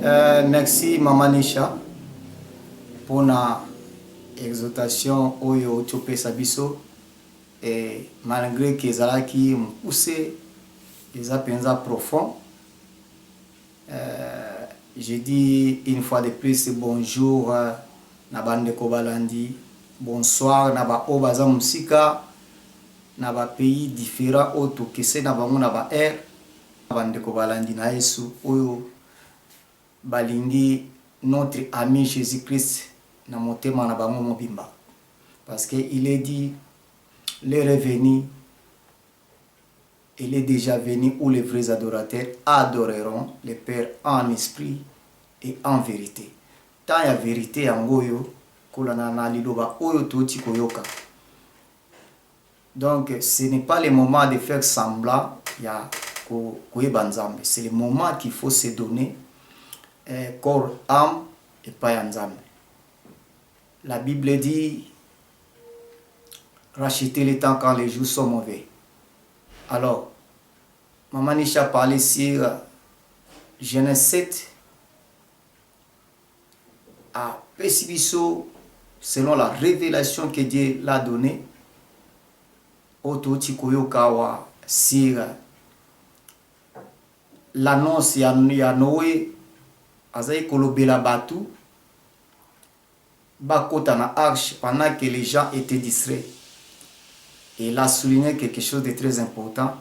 Merci Maman Nisha pour la exhortation oyo topesa biso et malgré que ezalaki poussé eza penza profond. Je dis une fois de plus bonjour na bandeko balandi, bonsoir na ba o baza musika na ba pays différents oyo tokese na bango na ba air bandeko balandi na Yesu oyo balingi notre ami Jésus-Christ na motema na bango mobimba, parce que il est dit l'heure est venue, il est déjà venu où les vrais adorateurs adoreront le Père en esprit et en vérité. Tant ya vérité yango yo kolana na liloba oyo toti koyoka. Donc ce n'est pas le moment de faire semblant ya koyeba nzambe, c'est le moment qu'il faut se donner corps, âme et pas nzambe. La Bible dit racheter le temps quand les jours sont mauvais. Alors, Maman Nisha parlait sur Genèse 7 à Pessibiso, selon la révélation que Dieu l'a donnée, Ototi Koyokawa sur l'annonce ya Noé, Azaï Kolobela Batu, Bakota na arche pendant que les gens étaient distraits. Et il a souligné quelque chose de très important,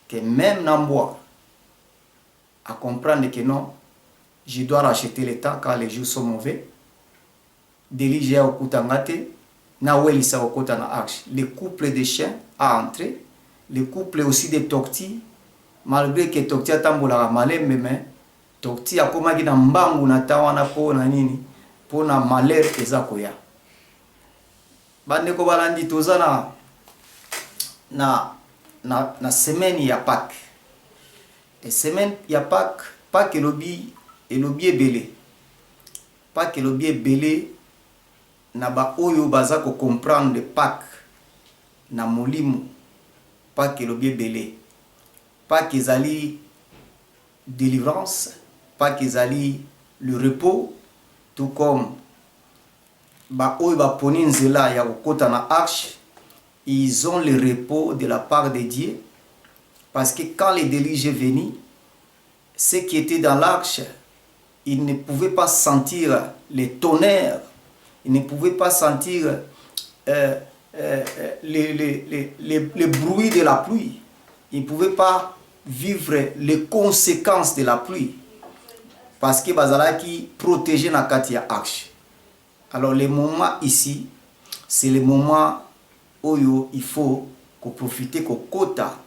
que même Namboa à comprendre que non, je dois racheter le temps quand les jours sont mauvais. Délige au Koutangate, Nawelisa au Kotana arche. Le couple de chiens a entré, le couple aussi de Tokti, malgré que Tokti a tambola malem mais Tokti a komaki na mbangu na tawana po na nini po na malheur ezakoya. Bandeko balandi tozana na semaine ya Pâques. Et semaine ya Pâques elobi ebele. Pâques elobi ebele na ba oyo baza ko comprendre Pâques na molimo. Pâques elobi ebele. Pâques ezali délivrance, Pâques ezali le repos, tout comme ba oyo ba poni nzela ya kokota na arche, ils ont le repos de la part de Dieu, parce que quand les déluge est venu, ceux qui étaient dans l'arche, ils ne pouvaient pas sentir les tonnerres, ils ne pouvaient pas sentir les bruits de la pluie, ils ne pouvaient pas vivre les conséquences de la pluie, parce que bazalaki protégé na kati ya arche. Alors le moment ici, c'est le moment où il faut profiter ko kota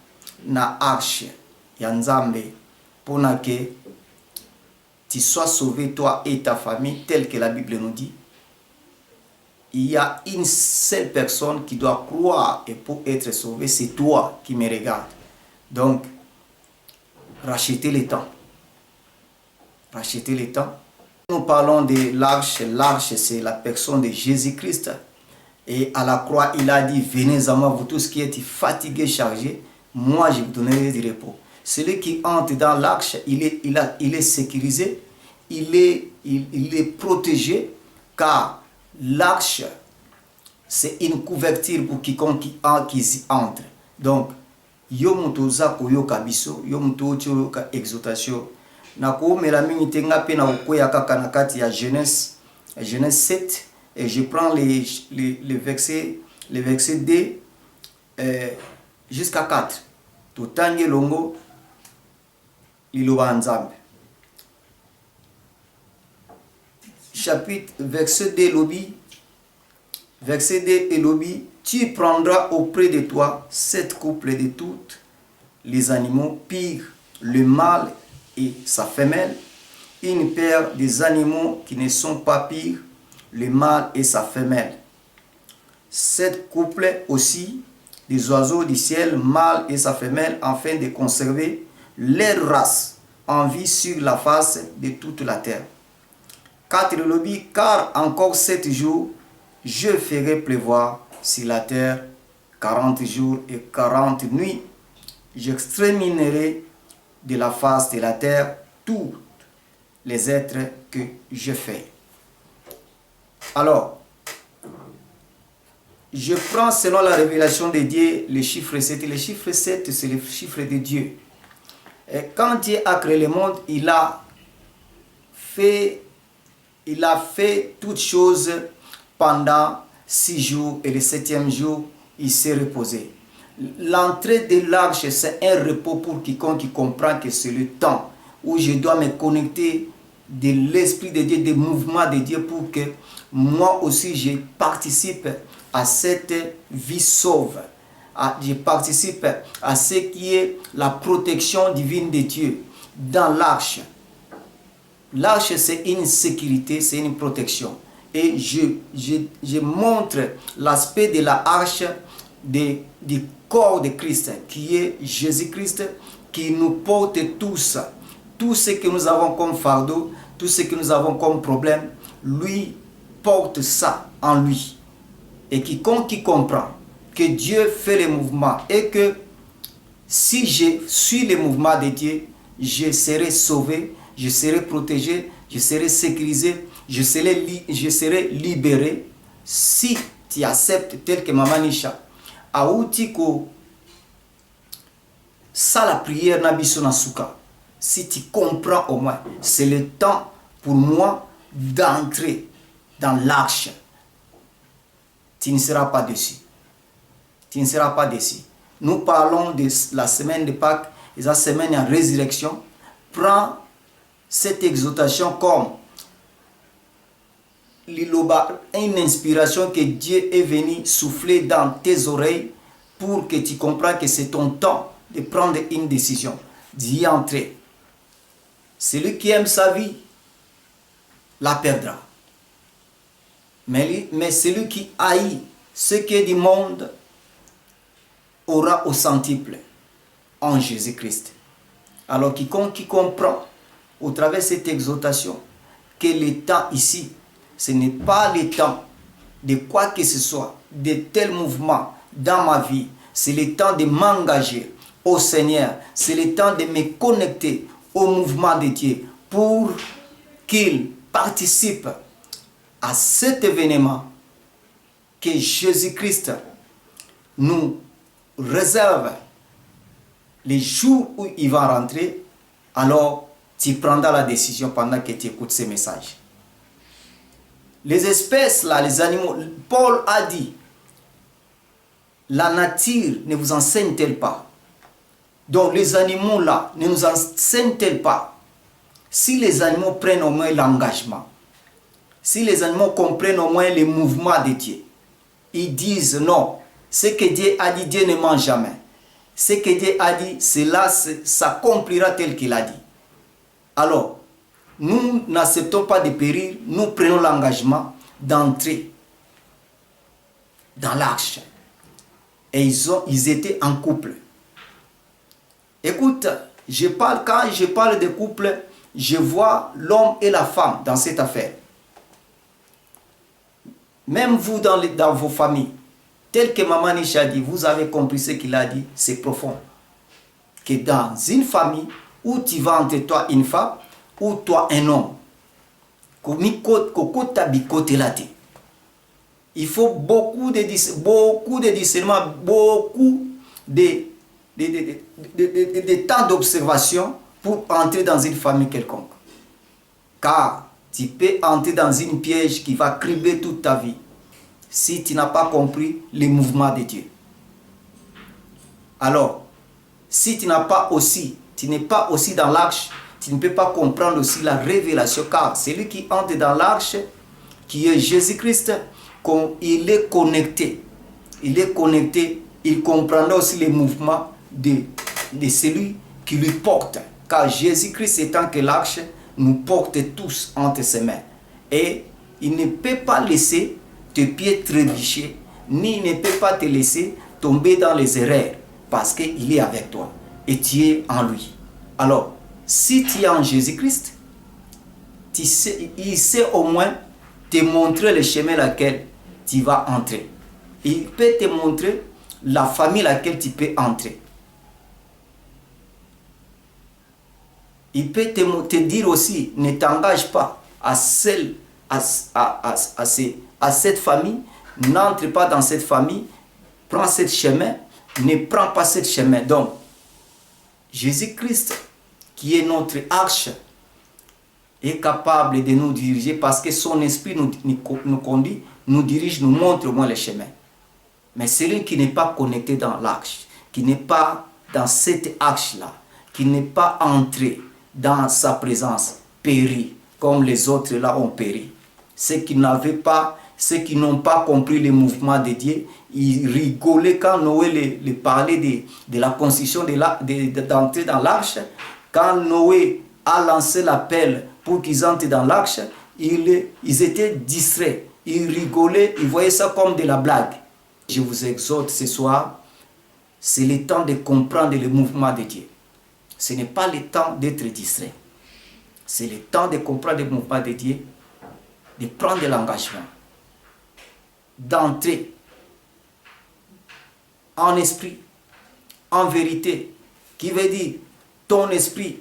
na arche ya Nzambe pour que tu sois sauvé toi et ta famille, tel que la Bible nous dit. Il y a une seule personne qui doit croire et pour être sauvé, c'est toi qui me regardes. Donc, rachetez le temps. Rachetez le temps. Nous parlons de l'arche. L'arche, c'est la personne de Jésus-Christ. Et à la croix, il a dit, venez à moi, vous tous qui êtes fatigués, chargés, moi je vous donnerai du repos. Celui qui entre dans l'arche, il est sécurisé, il est protégé, car l'arche, c'est une couverture pour quiconque qui entre. Donc, yo mutoza koyoka biso, yo mutozo ka exhortation. Na ko mela mingi tenga pe na koya kaka na kati ya Genèse 7, et je prends les versets 2 jusqu'à 4. Totange longo liloba nzambe. Chapitre verset 2 lobi, verset 2 et lobi, tu prendras auprès de toi 7 couples de toutes les animaux pires, le mâle et sa femelle, une paire des animaux qui ne sont pas pires, le mâle et sa femelle. 7 couples aussi des oiseaux du ciel, mâle et sa femelle, afin de conserver leur race en vie sur la face de toute la terre. 4 lobby, car encore 7 jours, je ferai pleuvoir sur la terre 40 jours et 40 nuits. J'exterminerai de la face de la terre toutes les êtres que je fais. Alors, je prends selon la révélation de Dieu le chiffre 7. Le chiffre 7, c'est le chiffre de Dieu. Et quand Dieu a créé le monde, il a fait toutes choses pendant 6 jours et le 7e jour, il s'est reposé. L'entrée de l'arche, c'est un repos pour quiconque qui comprend que c'est le temps où je dois me connecter de l'Esprit de Dieu, des mouvements de Dieu pour que moi aussi je participe à cette vie sauve. Je participe à ce qui est la protection divine de Dieu dans l'arche. L'arche, c'est une sécurité, c'est une protection. Et je montre l'aspect de la arche du corps de Christ, qui est Jésus-Christ, qui nous porte tous. Tout ce que nous avons comme fardeau, tout ce que nous avons comme problème, lui porte ça en lui. Et quiconque qui comprend que Dieu fait les mouvements et que si je suis les mouvements de Dieu, je serai sauvé, je serai protégé, je serai sécurisé, je serai libéré. Si tu acceptes tel que Maman Nisha a outi ko ça la prière na biso na suka. Si tu comprends au moins, c'est le temps pour moi d'entrer dans l'arche. Tu ne seras pas déçu. Tu ne seras pas déçu. Nous parlons de la semaine de Pâques et la semaine de résurrection. Prends cette exhortation comme une inspiration que Dieu est venu souffler dans tes oreilles pour que tu comprennes que c'est ton temps de prendre une décision, d'y entrer. Celui qui aime sa vie la perdra. Mais celui qui haït ce qui est du monde aura au centuple en Jésus-Christ. Alors quiconque qui comprend au travers de cette exhortation que le temps ici, ce n'est pas le temps de quoi que ce soit, de tel mouvement dans ma vie. C'est le temps de m'engager au Seigneur. C'est le temps de me connecter au mouvement de Dieu pour qu'il participe à cet événement que Jésus-Christ nous réserve les jours où il va rentrer. Alors tu prendras la décision pendant que tu écoutes ces messages. Les espèces là, les animaux, Paul a dit, la nature ne vous enseigne-t-elle pas? Donc les animaux là ne nous enseignent-t-elle pas? Si les animaux prennent au moins l'engagement, si les animaux comprennent au moins les mouvements de Dieu, ils disent non, ce que Dieu a dit, Dieu ne ment jamais. Ce que Dieu a dit, cela s'accomplira tel qu'il a dit. Alors, nous n'acceptons pas de périr, nous prenons l'engagement d'entrer dans l'arche. Et ils étaient en couple. Écoute, quand je parle de couple, je vois l'homme et la femme dans cette affaire. Même vous dans vos familles, tel que Maman Nisha a dit, vous avez compris ce qu'il a dit, c'est profond. Que dans une famille où tu vas entre toi une femme, ou toi un homme, il faut beaucoup de discernement, beaucoup de temps d'observation pour entrer dans une famille quelconque. Car tu peux entrer dans une piège qui va cribler toute ta vie si tu n'as pas compris les mouvements de Dieu. Alors, si tu n'es pas aussi dans l'arche, tu ne peux pas comprendre aussi la révélation, car celui qui entre dans l'arche, qui est Jésus-Christ, il est connecté. Il comprendra aussi les mouvements de celui qui lui porte. Car Jésus-Christ étant que l'arche nous porte tous entre ses mains. Et il ne peut pas laisser tes pieds trébucher, ni ne peut pas te laisser tomber dans les erreurs, parce qu'il est avec toi et tu es en lui. Alors, si tu es en Jésus-Christ, il sait au moins te montrer le chemin laquelle tu vas entrer. Il peut te montrer la famille laquelle tu peux entrer. Il peut te dire aussi, ne t'engage pas à cette famille, n'entre pas dans cette famille, prends ce chemin, ne prends pas ce chemin. Donc, Jésus-Christ, qui est notre arche, est capable de nous diriger parce que son esprit nous conduit, nous dirige, nous montre au moins le chemin. Mais celui qui n'est pas connecté dans l'arche, qui n'est pas dans cette arche-là, qui n'est pas entré dans sa présence, périt, comme les autres là ont péri. Ceux qui n'ont pas compris le mouvement de Dieu, ils rigolaient quand Noé les parlait de la construction d'entrer dans l'arche. Quand Noé a lancé l'appel pour qu'ils entrent dans l'arche, ils étaient distraits, ils rigolaient, ils voyaient ça comme de la blague. Je vous exhorte ce soir, c'est le temps de comprendre le mouvement de Dieu. Ce n'est pas le temps d'être distrait. C'est le temps de comprendre le mouvement de Dieu, de prendre de l'engagement, d'entrer en esprit, en vérité, qui veut dire ton esprit,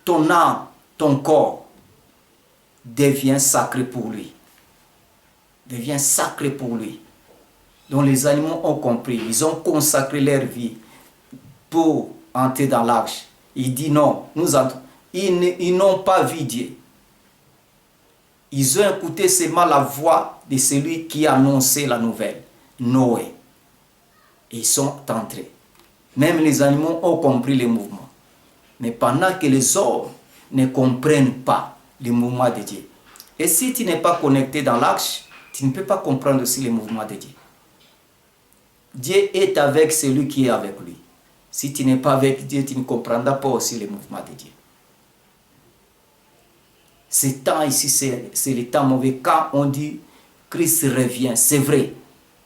ton âme, ton corps devient sacré pour lui. Devient sacré pour lui. Donc les animaux ont compris, ils ont consacré leur vie pour entrer dans l'arche. Il dit non, ils n'ont pas vu Dieu. Ils ont écouté seulement la voix de celui qui annonçait la nouvelle, Noé. Ils sont entrés. Même les animaux ont compris le mouvement. Mais pendant que les hommes ne comprennent pas le mouvement de Dieu. Et si tu n'es pas connecté dans l'arche, tu ne peux pas comprendre aussi le mouvement de Dieu. Dieu est avec celui qui est avec lui. Si tu n'es pas avec Dieu, tu ne comprendras pas aussi le mouvement de Dieu. Ce temps ici, c'est le temps mauvais. Quand on dit Christ revient, c'est vrai.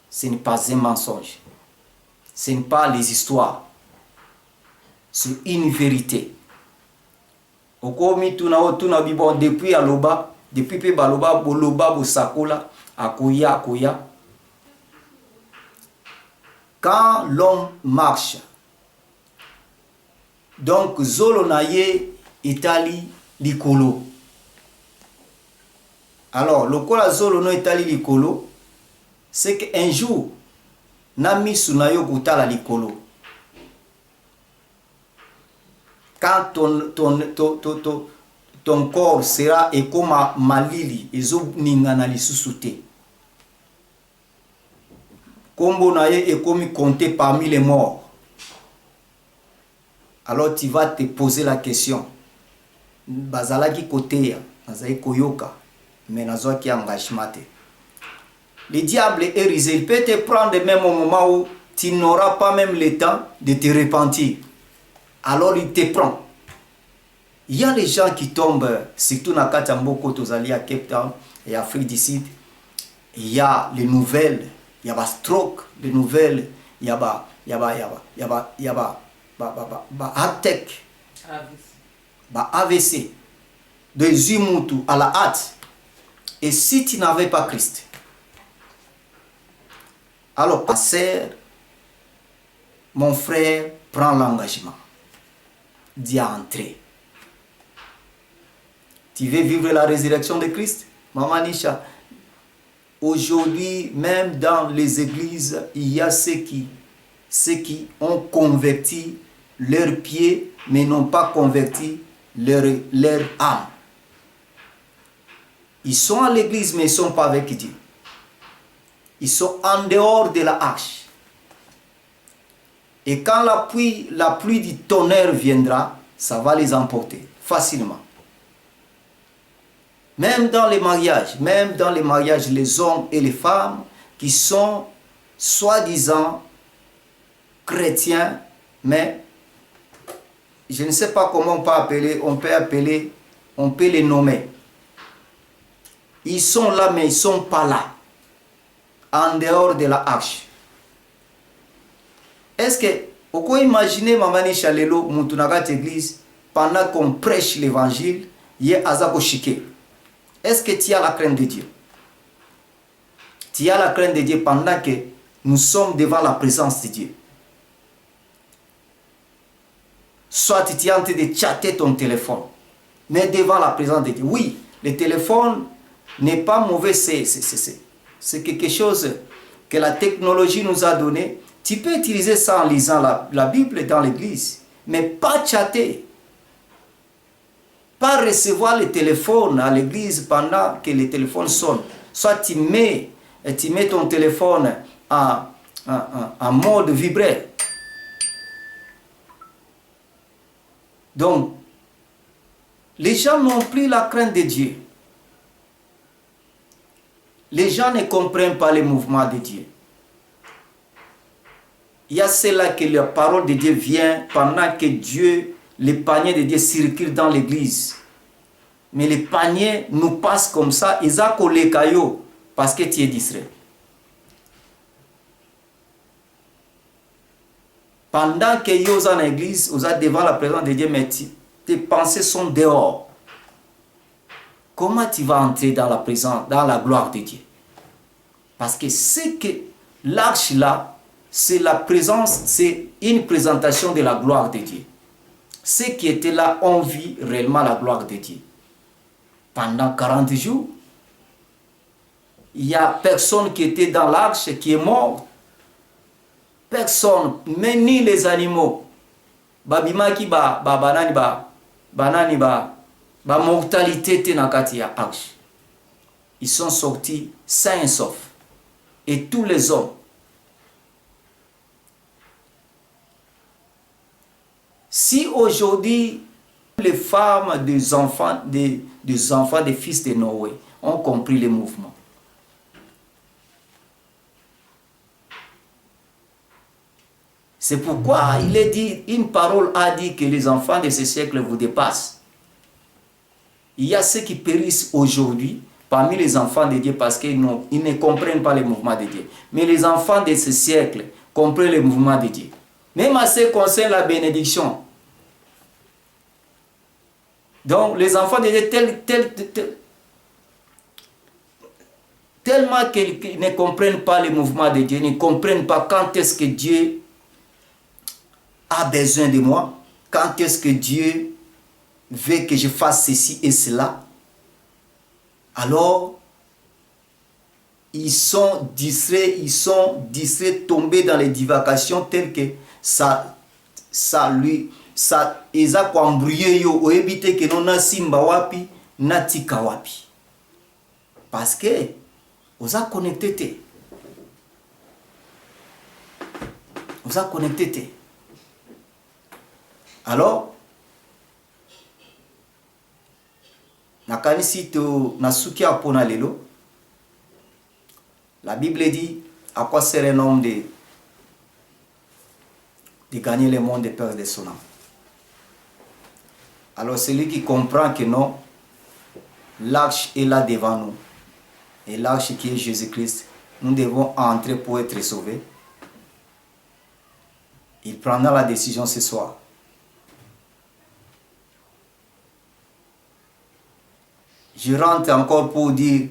Ce n'est pas un mensonge. Ce n'est pas les histoires. C'est une vérité. Depuis Aloba, depuis Baloba, Boloba, Bosakola, Akoya. Quand l'homme marche, donc Zolo naye Italie likolo. Alors, le kola Zolo no Italie likolo, c'est qu'un jour, Nami Sunayo Gutala likolo. Quand ton corps sera et comme malili, ezo ningana lisusute. Kombo naye est comme compté parmi les morts. Alors tu vas te poser la question. Bazalaki koteya, nazai koyoka, mais nazaki engagement. Le diable est rusé, il peut te prendre même au moment où tu n'auras pas même le temps de te repentir. Alors il te prend. Il y a les gens qui tombent, surtout dans Katiamboko, Tozali à Cape Town et Afrique du Sud. Il y a les nouvelles, il y a des stroke, les nouvelles, il y a attaque, AVC, des Umutu à la hâte. Et si tu n'avais pas Christ, alors passer, mon frère, prend l'engagement d'y entrer. Tu veux vivre la résurrection de Christ? Maman Nisha, aujourd'hui, même dans les églises, il y a ceux qui ont converti leurs pieds, mais n'ont pas converti leur âme. Ils sont à l'église, mais ils ne sont pas avec Dieu. Ils sont en dehors de la arche. Et quand la pluie du tonnerre viendra, ça va les emporter facilement. Même dans les mariages, les hommes et les femmes qui sont soi-disant chrétiens, mais je ne sais pas comment on peut les nommer. Ils sont là, mais ils ne sont pas là, en dehors de la arche. Est-ce que, vous pouvez imaginer, Mamani Chalelo, Moutunagat Église, pendant qu'on prêche l'évangile, il y a Azako Shike. Est-ce que tu as la crainte de Dieu? Tu as la crainte de Dieu pendant que nous sommes devant la présence de Dieu. Soit tu es en train de chatter ton téléphone. mais devant la présence de Dieu. Oui, le téléphone n'est pas mauvais, c'est quelque chose que la technologie nous a donné. Tu peux utiliser ça en lisant la Bible dans l'église, mais pas chatter. Pas recevoir le téléphone à l'église pendant que le téléphone sonne. Soit tu mets ton téléphone en mode vibré. Donc, les gens n'ont plus la crainte de Dieu. Les gens ne comprennent pas les mouvements de Dieu. Il y a cela que la parole de Dieu vient pendant que Dieu, les paniers de Dieu circulent dans l'église. Mais les paniers nous passent comme ça, ils ont collé caillou parce que tu es distrait. Pendant que tu es dans l'église, vous êtes devant la présence de Dieu, mais tes pensées sont dehors. Comment tu vas entrer dans la présence, dans la gloire de Dieu? Parce que c'est que l'arche là, c'est la présence, c'est une présentation de la gloire de Dieu. Ceux qui étaient là ont vu réellement la gloire de Dieu. Pendant 40 jours, il n'y a personne qui était dans l'arche qui est mort. Personne, même ni les animaux. Babimaki banani mortalité te nakati ya arche. Ils sont sortis sains et saufs. Et tous les hommes. Si aujourd'hui, les femmes des enfants, des fils de Noé ont compris les mouvements, c'est pourquoi il est dit, une parole a dit que les enfants de ce siècle vous dépassent. Il y a ceux qui périssent aujourd'hui parmi les enfants de Dieu parce qu'ils ne comprennent pas les mouvements de Dieu. Mais les enfants de ce siècle comprennent les mouvements de Dieu. Même à ce qui concerne la bénédiction. Donc les enfants de Dieu tellement qu'ils ne comprennent pas les mouvements de Dieu, ne comprennent pas quand est-ce que Dieu a besoin de moi, quand est-ce que Dieu veut que je fasse ceci et cela, alors ils sont distraits, tombés dans les divagations telles que ils a embrouillé yo ou éviter que non simba wapi natika wapi parce que vous a connecté alors nakanisi to nasuki apona lelo. La Bible dit à quoi sert un homme de gagner le monde et perdre son âme. Alors celui qui comprend que non, l'arche est là devant nous. Et l'arche qui est Jésus-Christ, nous devons entrer pour être sauvés. Il prendra la décision ce soir. Je rentre encore pour dire,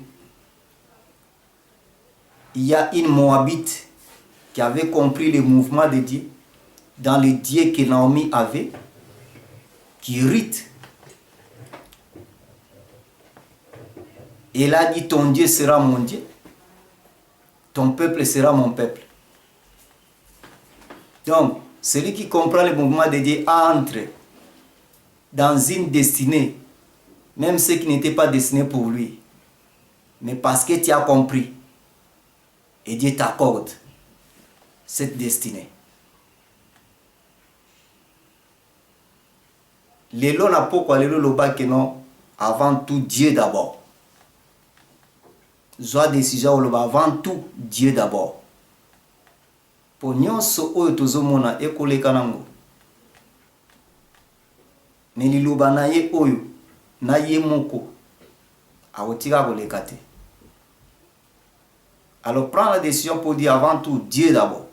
il y a une Moabite qui avait compris le mouvement de Dieu dans les dieux que Naomi avait, qui rite. Et elle a dit, ton Dieu sera mon Dieu, ton peuple sera mon peuple. Donc, celui qui comprend le mouvement de Dieu entre dans une destinée, même ce qui n'était pas destiné pour lui, mais parce que tu as compris, et Dieu t'accorde cette destinée. Lelo na poko lelo loba que non, avant tout Dieu d'abord. Zoa décision loba avant tout Dieu d'abord. Po nyonso oyo tozomona ekoleka nango. Mais liloba na ye oyo na ye moko aotika koleka te. Alors prends la décision pour dire avant tout Dieu d'abord.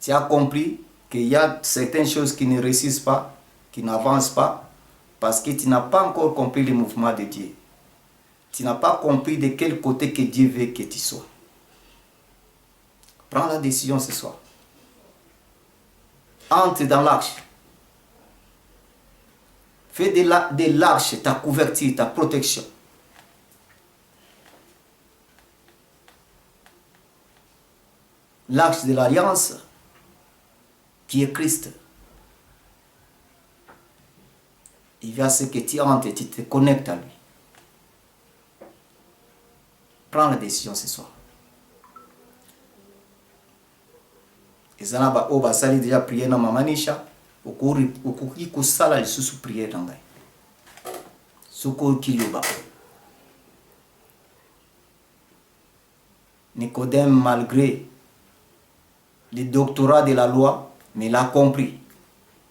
Tu as compris qu'il y a certaines choses qui ne réussissent pas, qui n'avancent pas, parce que tu n'as pas encore compris le mouvement de Dieu. Tu n'as pas compris de quel côté que Dieu veut que tu sois. Prends la décision ce soir. Entre dans l'arche. Fais de l'arche ta couverture, ta protection. L'arche de l'alliance qui est Christ. Il va ce que tu entres et tu te connectes à lui. Prends la décision ce soir. Et ça va au basali déjà prier dans ma manisha. Au cours qui sala le sous prier dans ngai. Soko kiyoba. Nicodème, malgré le doctorat de la loi, mais il a compris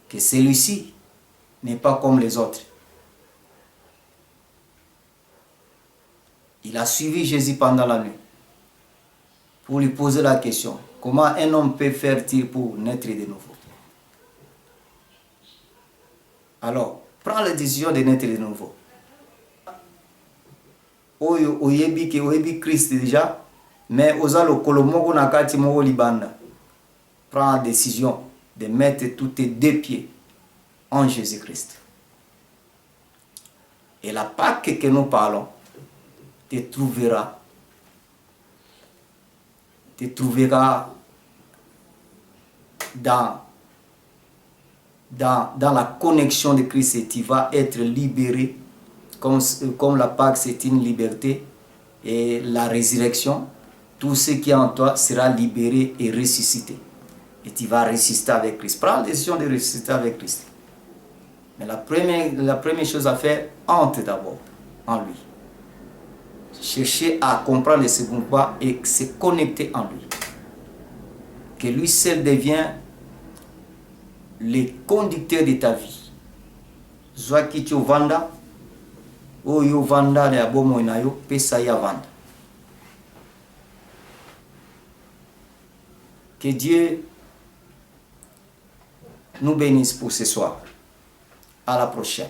que celui-ci n'est pas comme les autres. Il a suivi Jésus pendant la nuit pour lui poser la question: comment un homme peut faire-t-il pour naître de nouveau? Alors, prends la décision de naître de nouveau. Oyebi Christ déjà, mais osalo kolomogo nakati mogo libanda. Prends la décision de mettre tous tes deux pieds en Jésus-Christ. Et la Pâque que nous parlons te trouvera dans la connexion de Christ et tu vas être libéré comme la Pâque c'est une liberté et la résurrection, tout ce qui est en toi sera libéré et ressuscité. Et tu vas ressusciter avec Christ. Prends la décision de ressusciter avec Christ. Mais la première chose à faire, entre d'abord en lui. Chercher à comprendre le second pas et se connecter en lui. Que lui seul devient le conducteur de ta vie. Soit qui tu vanda, ou yo vanda le abomo inayo, pesa ya vanda. Que Dieu nous bénisse pour ce soir. À la prochaine.